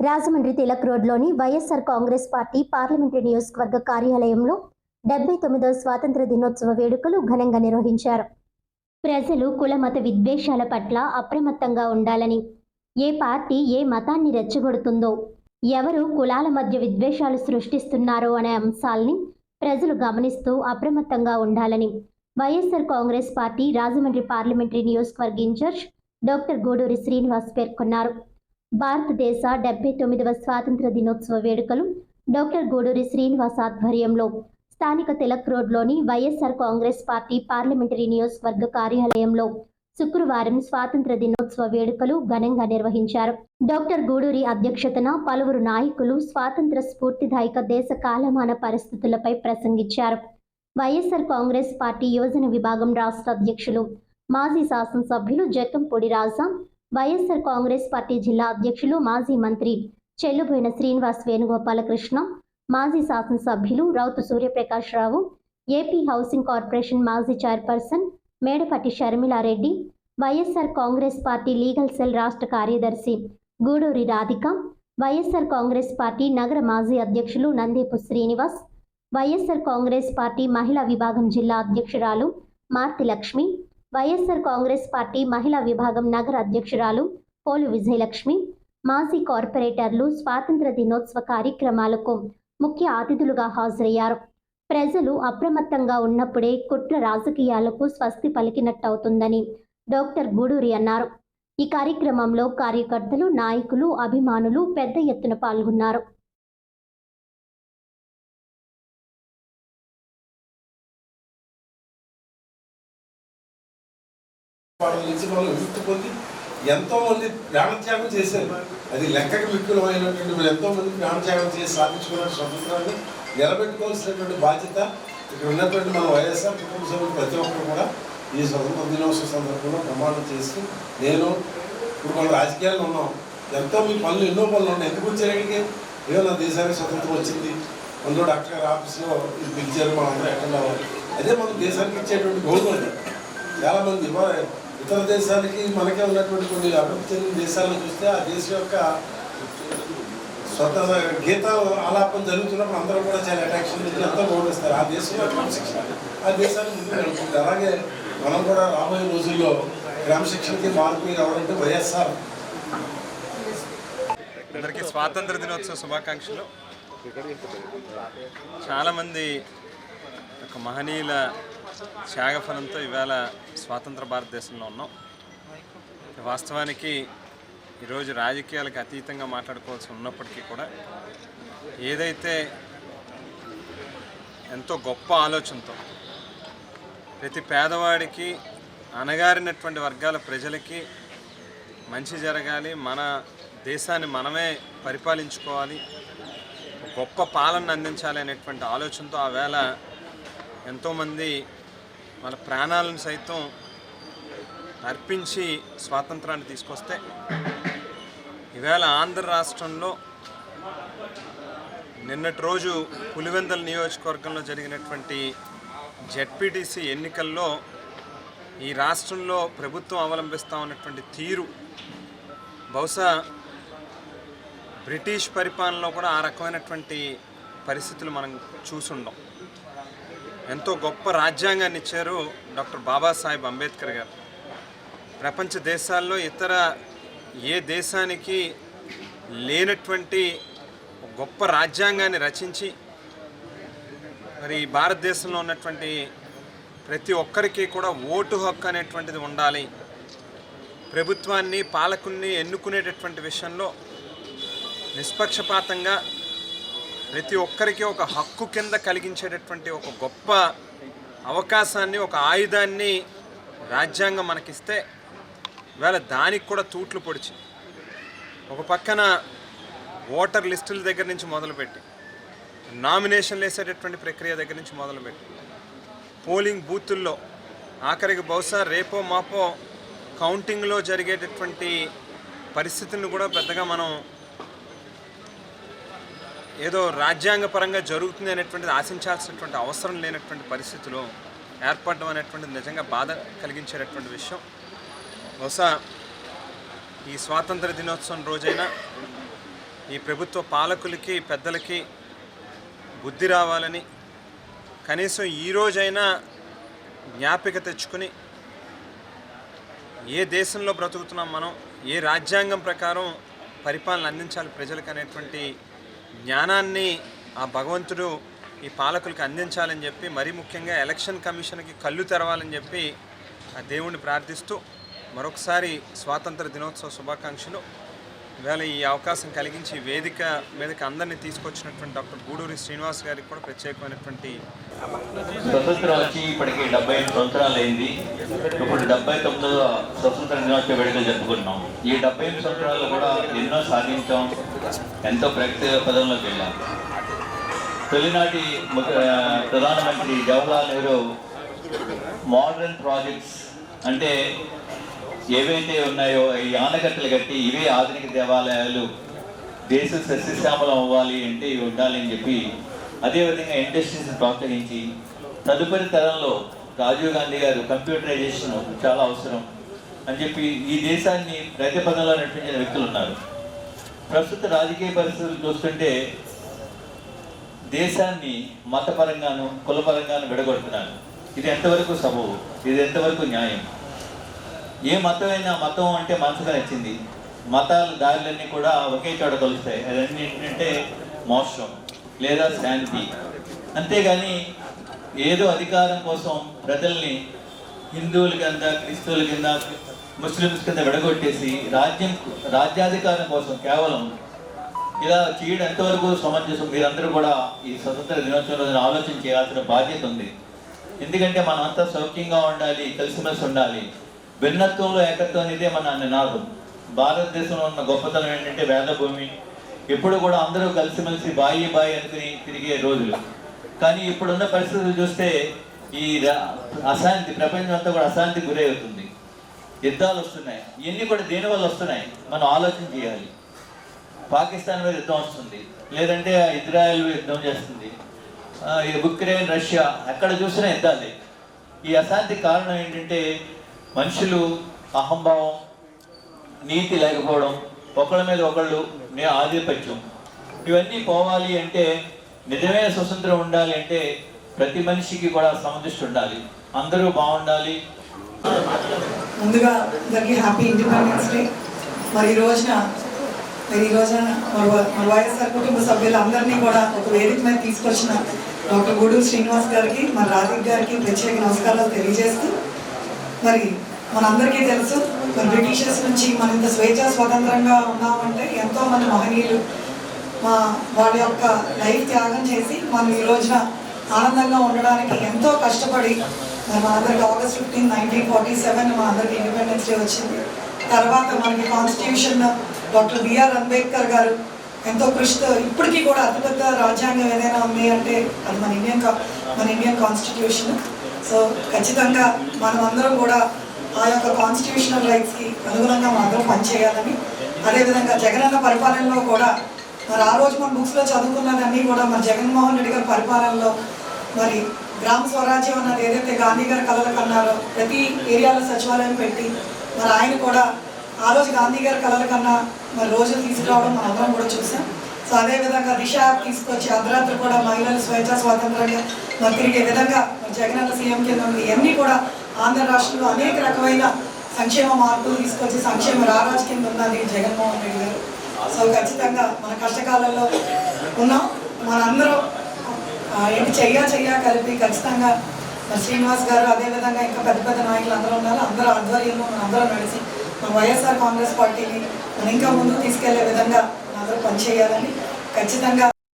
రాజమండ్రి తిలక్ రోడ్లోని YSR Congress party parliamentary నియోజకవర్గ కార్యాలయంలో 79వ స్వాతంత్ర దినోత్సవ వేడుకలు ఘనంగా నిర్వహించారు. ప్రజలు కులమత విద్వేషాల పట్ల అప్రమత్తంగా ఉండాలని, ఏ పార్టీ ఏ మతాన్ని రెచ్చగొడుతుందో, ఎవరు కులాల మధ్య విద్వేషాలు సృష్టిస్తున్నారో అనే అంశాల్ని ప్రజలు గమనిస్తూ అప్రమత్తంగా ఉండాలని వైఎస్ఆర్ కాంగ్రెస్ పార్టీ రాజమండ్రి పార్లమెంటరీ నియోజకవర్గ ఇన్ఛార్జ్ డాక్టర్ గూడూరి శ్రీనివాస్ పేర్కొన్నారు. భారతదేశ 79వ స్వాతంత్ర దినోత్సవ వేడుకలు డాక్టర్ గూడూరి శ్రీనివాస్ ఆధ్వర్యంలో స్థానిక తిలక్ రోడ్లోని వైఎస్ఆర్ కాంగ్రెస్ పార్టీ పార్లమెంటరీ నియోజకవర్గ కార్యాలయంలో శుక్రవారం స్వాతంత్ర దినోత్సవ వేడుకలు ఘనంగా నిర్వహించారు. డాక్టర్ గూడూరి అధ్యక్షతన పలువురు నాయకులు స్వాతంత్ర స్ఫూర్తిదాయక దేశ కాలమాన పరిస్థితులపై ప్రసంగించారు. వైఎస్ఆర్ కాంగ్రెస్ పార్టీ యువజన విభాగం రాష్ట్ర అధ్యక్షులు మాజీ శాసనసభ్యులు జక్కంపూడి రాజా, వైఎస్ఆర్ కాంగ్రెస్ పార్టీ జిల్లా అధ్యక్షులు మాజీ మంత్రి చెల్లుబోయిన శ్రీనివాస్ వేణుగోపాలకృష్ణ, మాజీ శాసనసభ్యులు Routhu Suryaprakash Rao, AP housing corporation మాజీ chairperson Medapati Sharmila Reddy, YSR Congress party legal cell రాష్ట్ర కార్యదర్శి గూడూరి రాధిక, వైఎస్ఆర్ కాంగ్రెస్ పార్టీ నగర మాజీ అధ్యక్షులు నందేపు శ్రీనివాస్, వైఎస్ఆర్ కాంగ్రెస్ పార్టీ మహిళా విభాగం జిల్లా అధ్యక్షురాలు మార్తి లక్ష్మి, వైఎస్ఆర్ కాంగ్రెస్ పార్టీ మహిళా విభాగం నగర అధ్యక్షురాలు పోలు విజయలక్ష్మి, మాజీ కార్పొరేటర్లు స్వాతంత్ర దినోత్సవ కార్యక్రమాలకు ముఖ్య అతిథులుగా హాజరయ్యారు. ప్రజలు అప్రమత్తంగా ఉన్నప్పుడే కుట్ర రాజకీయాలకు స్వస్తి పలికినట్టవుతుందని డాక్టర్ గూడూరి అన్నారు. ఈ కార్యక్రమంలో కార్యకర్తలు, నాయకులు, అభిమానులు పెద్ద ఎత్తున పాల్గొన్నారు. ఎంతో మంది ప్రాణత్యాగం చేశారు. అది లెక్కకు మిక్కులమైనటువంటి ఎంతో మంది ప్రాణత్యాగం చేసి సాధించుకున్న స్వతంత్రాన్ని నిలబెట్టుకోవాల్సినటువంటి బాధ్యత ఇక్కడ ఉన్నటువంటి మన వైఎస్ఆర్ కుటుంబ సభ్యులు ప్రతి ఒక్కరు కూడా ఈ స్వతంత్ర దినోత్సవ సందర్భంలో ప్రమాణం చేసి, నేను ఇప్పుడు మన రాజకీయాల్లో ఉన్నాం, ఎంతో మీ పనులు ఎన్నో పనులు ఉన్నాయి, ఎందుకు వచ్చేటికి ఏదో నా దేశానికి స్వతంత్రం వచ్చింది, అందులో డాక్టర్ గారి ఆఫీస్లో ఇది పిలిచారు, మనందరూ అటెండ్ అవ్వాలి, అదే మనం దేశానికి ఇచ్చేటువంటి గౌరవం. చాలామంది ఇతర దేశాలకి మనకే ఉన్నటువంటి కొన్ని అభివృద్ధి చెందిన దేశాలను చూస్తే ఆ దేశం యొక్క స్వతంత్ర గీత ఆలాపన జరుగుతున్నప్పుడు అందరూ కూడా చాలా అట్రాక్షన్ ఎంతో గౌరవిస్తారు. ఆ దేశంలో క్రమశిక్షణ ఆ దేశాన్ని ముందుకు నడుపుతుంది. అలాగే మనం కూడా రాబోయే రోజుల్లో క్రమశిక్షణకి మార్పు రావాలంటే వైఎస్ఆర్. అందరికీ స్వాతంత్ర దినోత్సవ శుభాకాంక్షలు. చాలామంది ఒక మహనీయుల త్యాగఫలంతో ఇవాళ స్వాతంత్ర భారతదేశంలో ఉన్నాం. వాస్తవానికి ఈరోజు రాజకీయాలకు అతీతంగా మాట్లాడుకోవాల్సి ఉన్నప్పటికీ కూడా ఏదైతే ఎంతో గొప్ప ఆలోచనతో ప్రతి పేదవాడికి, అణగారినటువంటి వర్గాల ప్రజలకి మంచి జరగాలి, మన దేశాన్ని మనమే పరిపాలించుకోవాలి, గొప్ప పాలన అందించాలి అనేటువంటి ఆలోచనతో ఆ వేళ ఎంతోమంది వాళ్ళ ప్రాణాలను సైతం అర్పించి స్వాతంత్రాన్ని తీసుకొస్తే ఈవేళ ఆంధ్ర రాష్ట్రంలో నిన్నటి రోజు పులివెందుల నియోజకవర్గంలో జరిగినటువంటి జెడ్పీటీసీ ఎన్నికల్లో ఈ రాష్ట్రంలో ప్రభుత్వం అవలంబిస్తూ ఉన్నటువంటి తీరు బహుశా బ్రిటిష్ పరిపాలనలో కూడా ఆ రకమైనటువంటి పరిస్థితులు మనం చూసుండం. ఎంతో గొప్ప రాజ్యాంగాన్ని ఇచ్చారు డాక్టర్ బాబాసాహెబ్ అంబేద్కర్ గారు. ప్రపంచ దేశాల్లో ఇతర ఏ దేశానికి లేనటువంటి గొప్ప రాజ్యాంగాన్ని రచించి మరి భారతదేశంలో ఉన్నటువంటి ప్రతి ఒక్కరికి కూడా ఓటు హక్కు అనేటువంటిది ఉండాలి, ప్రభుత్వాన్ని పాలకుల్ని ఎన్నుకునేటటువంటి విషయంలో నిష్పక్షపాతంగా ప్రతి ఒక్కరికి ఒక హక్కు కింద కలిగించేటటువంటి ఒక గొప్ప అవకాశాన్ని, ఒక ఆయుధాన్ని రాజ్యాంగం మనకిస్తే ఇవాళ దానికి కూడా తూట్లు పొడిచి ఒక పక్కన ఓటర్ లిస్టుల దగ్గర నుంచి మొదలుపెట్టి నామినేషన్లు వేసేటటువంటి ప్రక్రియ దగ్గర నుంచి మొదలుపెట్టి పోలింగ్ బూతుల్లో ఆఖరికి బహుశా రేపో మాపో కౌంటింగ్లో జరిగేటటువంటి పరిస్థితులను కూడా పెద్దగా మనం ఏదో రాజ్యాంగపరంగా జరుగుతుంది అనేటువంటిది ఆశించాల్సినటువంటి అవసరం లేనటువంటి పరిస్థితులు ఏర్పడడం అనేటువంటిది నిజంగా బాధ కలిగించేటటువంటి విషయం. బహుశా ఈ స్వాతంత్ర దినోత్సవం రోజైనా ఈ ప్రభుత్వ పాలకులకి పెద్దలకి బుద్ధి రావాలని, కనీసం ఈ రోజైనా జ్ఞాపిక తెచ్చుకుని ఏ దేశంలో బ్రతుకుతున్నాం మనం, ఏ రాజ్యాంగం ప్రకారం పరిపాలన అందించాలి ప్రజలకు అనేటువంటి జ్ఞానాన్ని ఆ భగవంతుడు ఈ పాలకులకి అందించాలని చెప్పి, మరీ ముఖ్యంగా ఎలక్షన్ కమిషన్కి కళ్ళు తెరవాలని చెప్పి ఆ దేవుణ్ణి ప్రార్థిస్తూ మరొకసారి స్వాతంత్ర దినోత్సవ శుభాకాంక్షలు. ఇవాళ ఈ అవకాశం కలిగించి వేదిక మీదకి అందరినీ తీసుకొచ్చినటువంటి డాక్టర్ గూడూరి శ్రీనివాస్ గారికి కూడా ప్రత్యేకమైనటువంటి స్వతంత్రం వచ్చి ఇప్పటికి 75 సంవత్సరాలు అయింది. ఇప్పుడు 79వ స్వతంత్ర దినోత్సవ వేడుకలు జరుపుకుంటున్నాం. ఈ 75 సంవత్సరాల్లో కూడా ఎన్నో సాధించాం, ఎంతో ప్రగతి పదంలోకి వెళ్ళాం. తొలినాటి ప్రధానమంత్రి జవహర్లాల్ నెహ్రూ మోడర్న్ ప్రాజెక్ట్స్ అంటే ఏవైతే ఉన్నాయో ఈ ఆనకట్టలు కట్టి ఇవే ఆధునిక దేవాలయాలు, దేశం సస్యశ్యామలం అవ్వాలి అంటే ఇవి ఉండాలి అని చెప్పి, అదేవిధంగా ఇండస్ట్రీస్ని ప్రోత్సహించి తదుపరి తరంలో రాజీవ్ గాంధీ గారు కంప్యూటరైజేషన్ చాలా అవసరం అని చెప్పి ఈ దేశాన్ని ప్రగతి పదంలో నడిపించిన వ్యక్తులు ఉన్నారు. ప్రస్తుత రాజకీయ పరిస్థితులు చూస్తుంటే దేశాన్ని మతపరంగాను కులపరంగాను విడగొడుతున్నారు. ఇది ఎంతవరకు సబబు, ఇది ఎంతవరకు న్యాయం? ఏ మతమైనా మతం అంటే మనసుగా నచ్చింది, మతాల దారులన్నీ కూడా ఒకే చోట కలుస్తాయి. అదన్నీ ఏంటంటే మోక్షం లేదా శాంతి. అంతేగాని ఏదో అధికారం కోసం ప్రజల్ని హిందువుల కింద, క్రిస్తువుల కింద, ముస్లిమ్స్ కింద విడగొట్టేసి రాజ్యాధికారం కోసం కేవలం ఇలా చేయడం ఎంతవరకు సమంజసం? మీరందరూ కూడా ఈ స్వతంత్ర దినోత్సవం రోజున ఆలోచన చేయాల్సిన బాధ్యత ఉంది. ఎందుకంటే మనం అంతా సౌఖ్యంగా ఉండాలి, కలిసిమెలిసి ఉండాలి. భిన్నత్వంలో ఏకత్వం అనేదే మన నినాదం. భారతదేశంలో ఉన్న గొప్పతనం ఏంటంటే వేదభూమి. ఎప్పుడు కూడా అందరూ కలిసిమెలిసి బాయి అనుకుని తిరిగే రోజులు. కానీ ఇప్పుడున్న పరిస్థితులు చూస్తే ఈ అశాంతి, ప్రపంచం అంతా కూడా అశాంతి గురై అవుతుంది. యుద్ధాలు వస్తున్నాయి. ఇవన్నీ కూడా దేనివల్ల వస్తున్నాయి మనం ఆలోచన చేయాలి. పాకిస్తాన్ మీద యుద్ధం వస్తుంది, లేదంటే ఇజ్రాయెల్ యుద్ధం చేస్తుంది, ఉక్రెయిన్, రష్యా, ఎక్కడ చూసినా యుద్ధాలే. ఈ అశాంతికి కారణం ఏంటంటే మనుషులు అహంభావం, నీతి లేకపోవడం, ఒకళ్ళ మీద ఒకళ్ళు ఆధిపత్యం. ఇవన్నీ పోవాలి అంటే, నిజమైన స్వతంత్రం ఉండాలి అంటే ప్రతి మనిషికి కూడా సమదృష్టి ఉండాలి, అందరూ బాగుండాలి. ముందుగా అందరికీ హ్యాపీ ఇండిపెండెన్స్ డే. మరి ఈ రోజున మన వైఎస్ఆర్ కుటుంబ సభ్యులందరినీ కూడా ఒక వేదిక మీద తీసుకొచ్చిన డాక్టర్ గూడూరి శ్రీనివాస్ గారికి, మన రాధిక్ గారికి ప్రత్యేక నమస్కారాలు తెలియజేస్తూ, మరి మనందరికీ తెలుసు మరి బ్రిటిషర్స్ నుంచి మనం ఇంత స్వతంత్రంగా ఉన్నామంటే ఎంతోమంది మహనీయులు వాళ్ళ యొక్క లైఫ్ త్యాగం చేసి మనం ఈ రోజున ఆనందంగా ఉండడానికి ఎంతో కష్టపడి మరి మనందరికి August 15, 1947 మనందరికి ఇండిపెండెన్స్ డే వచ్చింది. తర్వాత మనకి కాన్స్టిట్యూషన్ డాక్టర్ బిఆర్ అంబేద్కర్ గారు ఎంతో కృషితో ఇప్పటికీ కూడా అతిపెద్ద రాజ్యాంగం ఏదైనా ఉంది అంటే అది మన ఇండియన్ కాన్స్టిట్యూషన్. సో ఖచ్చితంగా మనమందరం కూడా ఆ యొక్క కాన్స్టిట్యూషనల్ రైట్స్కి అనుగుణంగా మనందరం పనిచేయాలని, అదేవిధంగా జగనన్న పరిపాలనలో కూడా మరి ఆ రోజు మన బుక్స్లో చదువుకున్నదన్నీ కూడా మరి జగన్మోహన్ రెడ్డి గారి పరిపాలనలో మరి గ్రామ స్వరాజ్యం అన్నది ఏదైతే గాంధీ గారి కలలు కన్నారో ప్రతి ఏరియాలో సచివాలయం పెట్టి మరి ఆయన కూడా ఆ రోజు గాంధీ గారి కలల కన్నా మరి రోజులు తీసుకురావడం మనం అందరం కూడా చూసాం. సో అదేవిధంగా దిశ యాప్ తీసుకొచ్చి అర్ధరాత్రి కూడా మహిళలు స్వాతంత్రంగా మరి తిరిగే విధంగా మరి జగనన్న సీఎం కింద ఉంది. ఇవన్నీ కూడా ఆంధ్ర రాష్ట్రంలో అనేక రకమైన సంక్షేమ మార్పులు తీసుకొచ్చి సంక్షేమ రారాజు కింద ఉన్నది జగన్మోహన్ రెడ్డి గారు. సో ఖచ్చితంగా మన కష్టకాలంలో ఉన్నాం. మనందరం ఏంటి చెయ్య కలిపి ఖచ్చితంగా మరి శ్రీనివాస్ గారు, అదేవిధంగా ఇంకా పెద్ద నాయకులు అందరూ ఉన్నారు. అందరూ ఆధ్వర్యంలో మనం అందరం నడిచి మన వైఎస్ఆర్ కాంగ్రెస్ పార్టీని మనం ఇంకా ముందుకు తీసుకెళ్లే విధంగా అందరూ పనిచేయాలని ఖచ్చితంగా